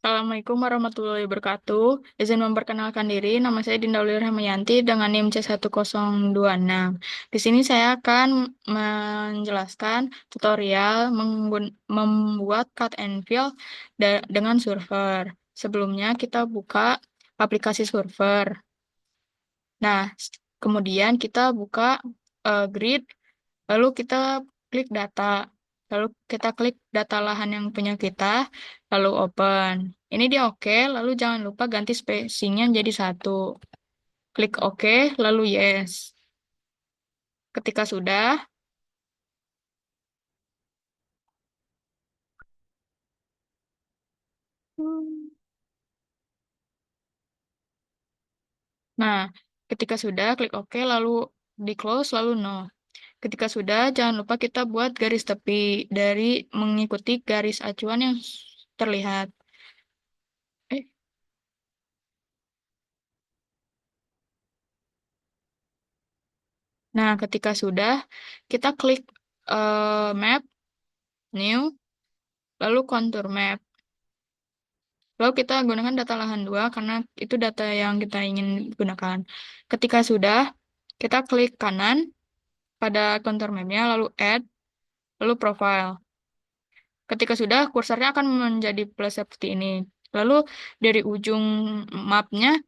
Assalamualaikum warahmatullahi wabarakatuh. Izin memperkenalkan diri, nama saya Dinda Aulia Rahmayanti dengan NIM C1026. Di sini saya akan menjelaskan tutorial membuat cut and fill dengan server. Sebelumnya kita buka aplikasi server. Nah, kemudian kita buka grid, lalu kita klik data. Lalu kita klik data lahan yang punya kita, lalu open. Ini dia oke, lalu jangan lupa ganti spacingnya jadi 1. Klik oke, lalu yes. Ketika sudah, hmm, nah, ketika sudah, klik oke, lalu di close, lalu no. Ketika sudah, jangan lupa kita buat garis tepi dari mengikuti garis acuan yang terlihat. Eh, Nah, ketika sudah, kita klik map, new, lalu contour map. Lalu kita gunakan data lahan 2 karena itu data yang kita ingin gunakan. Ketika sudah, kita klik kanan pada contour map-nya, lalu add, lalu profile. Ketika sudah, kursornya akan menjadi plus seperti ini. Lalu dari ujung mapnya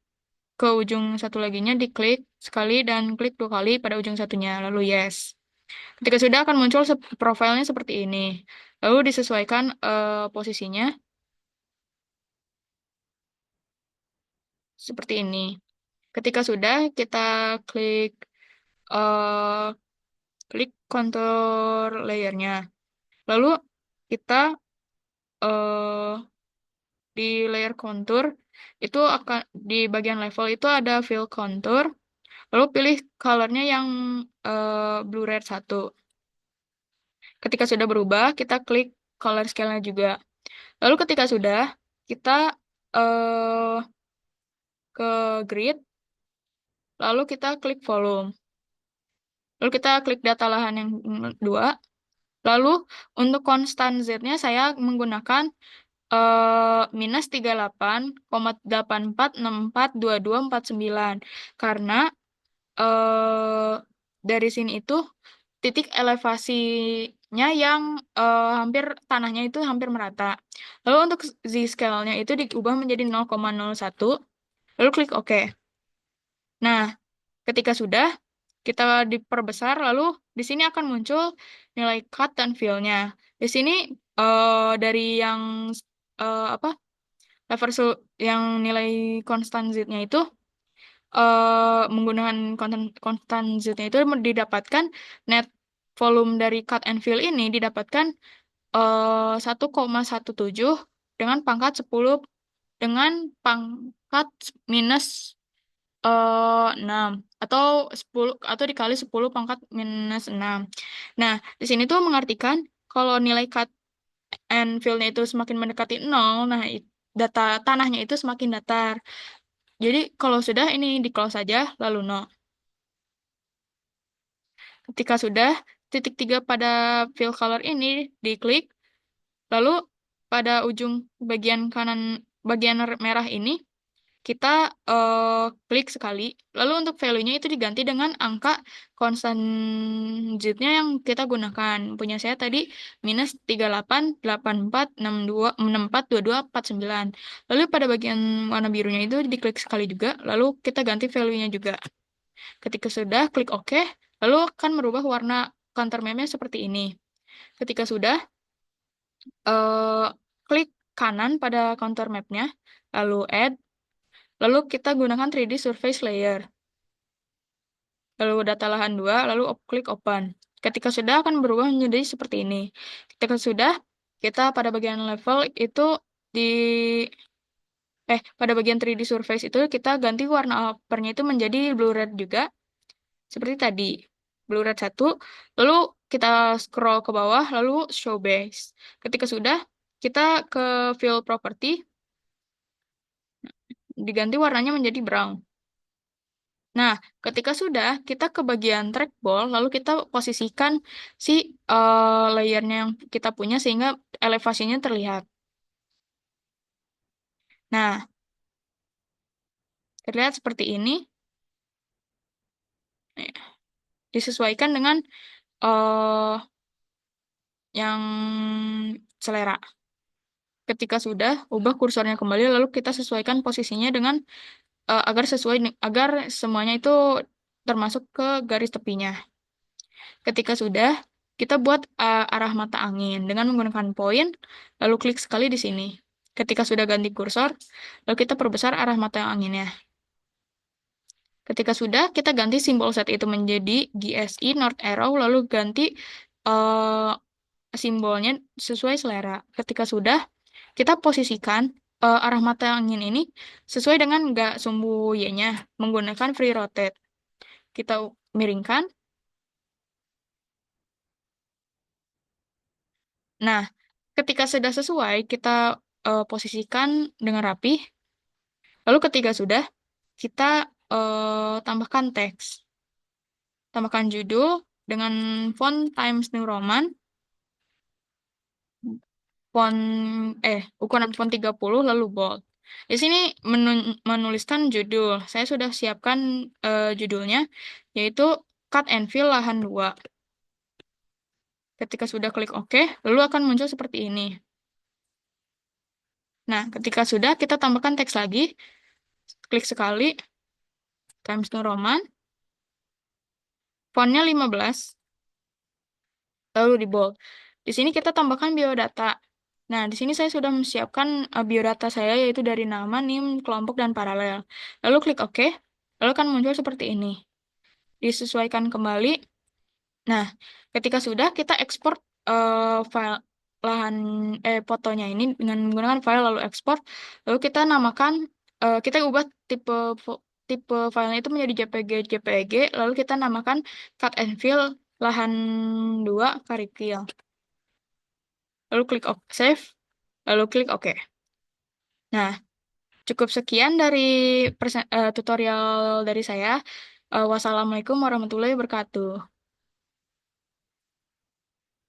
ke ujung satu laginya diklik sekali dan klik 2 kali pada ujung satunya, lalu yes. Ketika sudah akan muncul profilnya seperti ini. Lalu disesuaikan posisinya seperti ini. Ketika sudah, kita klik eh, klik kontur layernya. Lalu kita eh, di layer kontur itu akan di bagian level itu ada fill contour. Lalu pilih colornya yang blue red 1. Ketika sudah berubah, kita klik color scale-nya juga. Lalu ketika sudah, kita eh, ke grid, lalu kita klik volume. Lalu kita klik data lahan yang 2. Lalu untuk konstan Z-nya saya menggunakan minus 38,84642249 karena eh, dari sini itu titik elevasinya yang hampir tanahnya itu hampir merata. Lalu untuk Z-scale-nya itu diubah menjadi 0,01, lalu klik OK. Nah, ketika sudah, kita diperbesar, lalu di sini akan muncul nilai cut dan fill-nya. Di sini dari yang apa level yang nilai konstan Z-nya itu menggunakan konstan Z-nya itu didapatkan net volume dari cut and fill ini didapatkan 1,17 dengan pangkat 10 dengan pangkat minus 6 atau 10 atau dikali 10 pangkat minus 6. Nah, di sini tuh mengartikan kalau nilai cut and fill-nya itu semakin mendekati 0, nah data tanahnya itu semakin datar. Jadi kalau sudah ini di close saja lalu no. Ketika sudah titik 3 pada fill color ini diklik, lalu pada ujung bagian kanan bagian merah ini kita klik sekali. Lalu untuk value-nya itu diganti dengan angka konstan Z-nya yang kita gunakan. Punya saya tadi minus 388462642249. Lalu pada bagian warna birunya itu diklik sekali juga, lalu kita ganti value-nya juga. Ketika sudah, klik OK, lalu akan merubah warna counter map-nya seperti ini. Ketika sudah, eh, klik kanan pada counter map-nya, lalu add, lalu kita gunakan 3D Surface Layer. Lalu data lahan 2, lalu klik Open. Ketika sudah akan berubah menjadi seperti ini. Ketika sudah, kita pada bagian level itu di pada bagian 3D Surface itu kita ganti warna uppernya itu menjadi blue red juga. Seperti tadi. Blue red 1. Lalu kita scroll ke bawah, lalu show base. Ketika sudah, kita ke fill property, diganti warnanya menjadi brown. Nah, ketika sudah, kita ke bagian trackball, lalu kita posisikan si layernya yang kita punya sehingga elevasinya terlihat. Nah, terlihat seperti ini. Eh, Disesuaikan dengan eh yang selera. Ketika sudah, ubah kursornya kembali, lalu kita sesuaikan posisinya dengan agar semuanya itu termasuk ke garis tepinya. Ketika sudah, kita buat arah mata angin dengan menggunakan poin, lalu klik sekali di sini. Ketika sudah ganti kursor, lalu kita perbesar arah mata anginnya. Ketika sudah, kita ganti simbol set itu menjadi GSI, North Arrow, lalu ganti eh, simbolnya sesuai selera. Ketika sudah, kita posisikan arah mata angin ini sesuai dengan nggak sumbu Y-nya menggunakan free rotate. Kita miringkan. Nah, ketika sudah sesuai, kita posisikan dengan rapi. Lalu ketika sudah, kita tambahkan teks. Tambahkan judul dengan font Times New Roman, font ukuran font 30 lalu bold. Di sini menuliskan judul. Saya sudah siapkan judulnya yaitu Cut and Fill lahan 2. Ketika sudah klik OK, lalu akan muncul seperti ini. Nah, ketika sudah kita tambahkan teks lagi, klik sekali Times New Roman, fontnya 15, lalu di bold. Di sini kita tambahkan biodata. Nah, di sini saya sudah menyiapkan biodata saya yaitu dari nama, NIM, kelompok, dan paralel. Lalu klik OK, lalu akan muncul seperti ini. Disesuaikan kembali. Nah, ketika sudah kita ekspor file lahan fotonya ini dengan menggunakan file lalu ekspor, lalu kita namakan kita ubah tipe filenya itu menjadi JPG, lalu kita namakan cut and fill lahan 2 Karikil. Lalu klik save, lalu klik OK. Nah, cukup sekian dari tutorial dari saya. Wassalamualaikum warahmatullahi wabarakatuh.